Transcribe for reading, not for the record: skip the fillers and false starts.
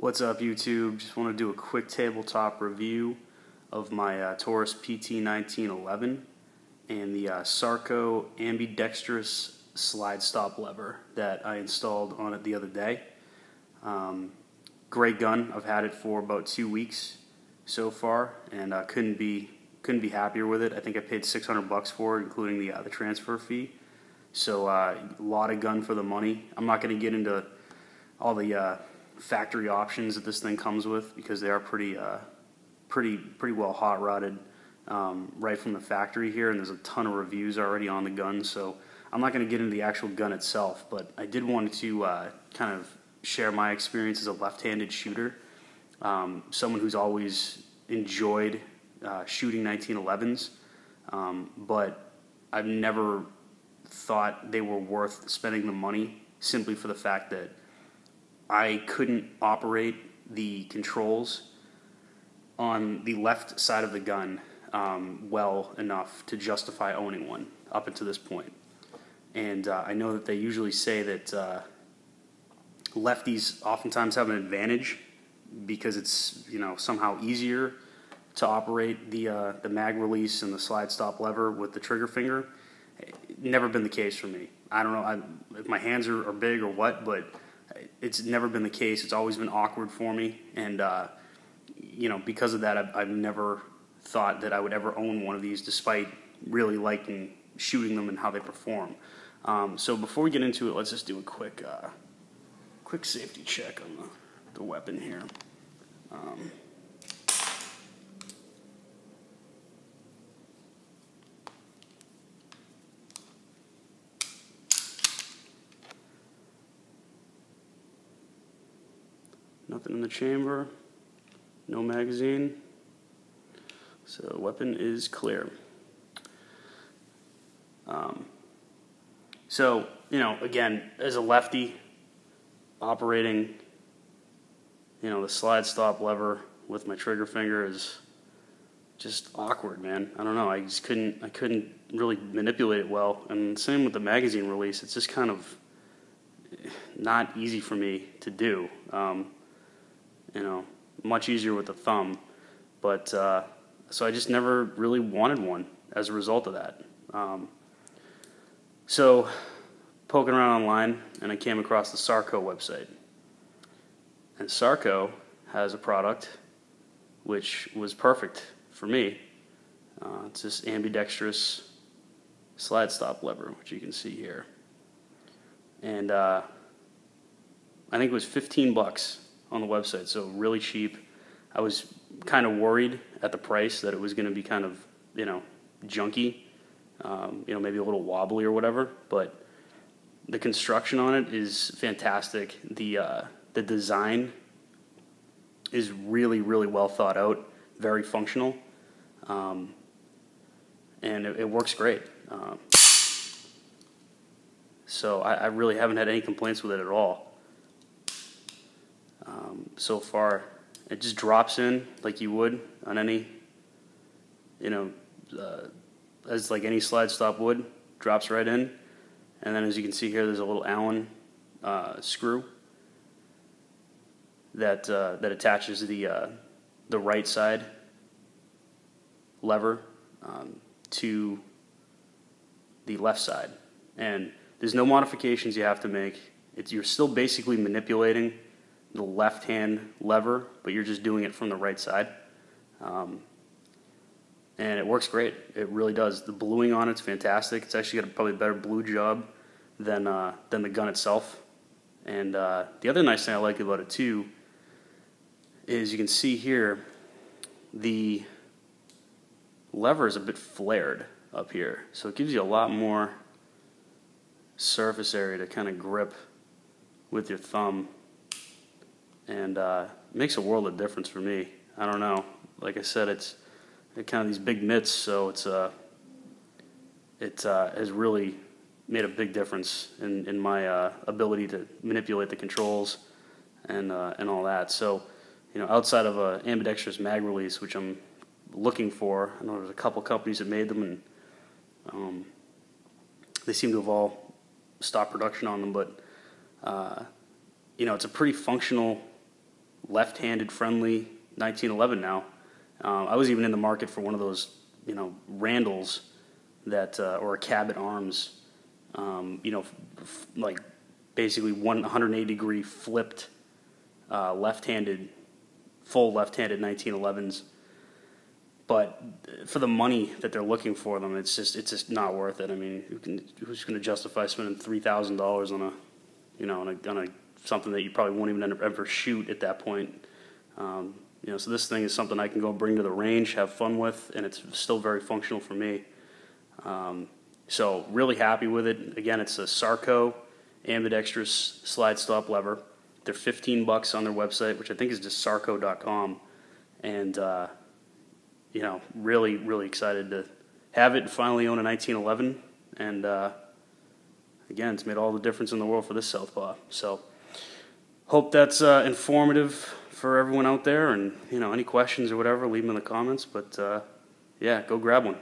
What's up, YouTube? Just want to do a quick tabletop review of my Taurus PT1911 and the Sarco ambidextrous slide stop lever that I installed on it the other day. Great gun. I've had it for about 2 weeks so far, and couldn't be happier with it. I think I paid $600 for it, including the transfer fee. So a lot of gun for the money. I'm not going to get into all the factory options that this thing comes with, because they are pretty well hot rodded right from the factory here, and there's a ton of reviews already on the gun, so I'm not going to get into the actual gun itself, but I did want to kind of share my experience as a left-handed shooter, someone who's always enjoyed shooting 1911s, but I've never thought they were worth spending the money simply for the fact that I couldn't operate the controls on the left side of the gun well enough to justify owning one up until this point. And I know that they usually say that lefties oftentimes have an advantage because it's, you know, somehow easier to operate the mag release and the slide stop lever with the trigger finger. Never been the case for me. I don't know if my hands are big or what, but it's never been the case. It's always been awkward for me, and you know, because of that, I've never thought that I would ever own one of these, despite really liking shooting them and how they perform. So before we get into it, let's just do a quick safety check on the weapon here. Nothing in the chamber, no magazine, so weapon is clear. So, you know, again, as a lefty, operating, you know, the slide stop lever with my trigger finger is just awkward, man. I don't know, I couldn't really manipulate it well, and same with the magazine release. It's just kind of not easy for me to do. You know, much easier with the thumb, but so I just never really wanted one as a result of that. So poking around online, and I came across the Sarco website, and Sarco has a product which was perfect for me. It's this ambidextrous slide stop lever, which you can see here, and I think it was $15 on the website, so really cheap. I was kind of worried at the price that it was going to be kind of, you know, junky, you know, maybe a little wobbly or whatever, but the construction on it is fantastic. The design is really well thought out, very functional, and it works great. So I really haven't had any complaints with it at all. So far, it just drops in like you would on any, you know, as like any slide stop would, drops right in. And then as you can see here, there's a little Allen screw that attaches the right side lever to the left side. And there's no modifications you have to make. You're still basically manipulating the left-hand lever, but you're just doing it from the right side. And it works great. It really does. The bluing on it's fantastic. It's actually got probably a better blue job than the gun itself. And the other nice thing I like about it too is you can see here the lever is a bit flared up here, so it gives you a lot more surface area to kind of grip with your thumb, and makes a world of difference for me. I don't know. Like I said, it's kind of these big mitts, so it has really made a big difference in my ability to manipulate the controls and all that. So, you know, outside of a ambidextrous mag release, which I'm looking for, I know there's a couple companies that made them, and they seem to have all stopped production on them, but you know, it's a pretty functional left-handed friendly 1911 now. I was even in the market for one of those, Randalls that, or a Cabot Arms, like basically 180 degree flipped, left-handed, full left-handed 1911s. But for the money that they're looking for them, it's just not worth it. I mean, who's going to justify spending $3,000 on a something that you probably won't even ever shoot at that point? So this thing is something I can go bring to the range, have fun with, and it's still very functional for me. So really happy with it. Again, it's a Sarco ambidextrous slide stop lever. They're $15 on their website, which I think is just sarco.com, and really, really excited to have it and finally own a 1911. And again, it's made all the difference in the world for this southpaw. So hope that's informative for everyone out there. And any questions or whatever, leave them in the comments. But yeah, go grab one.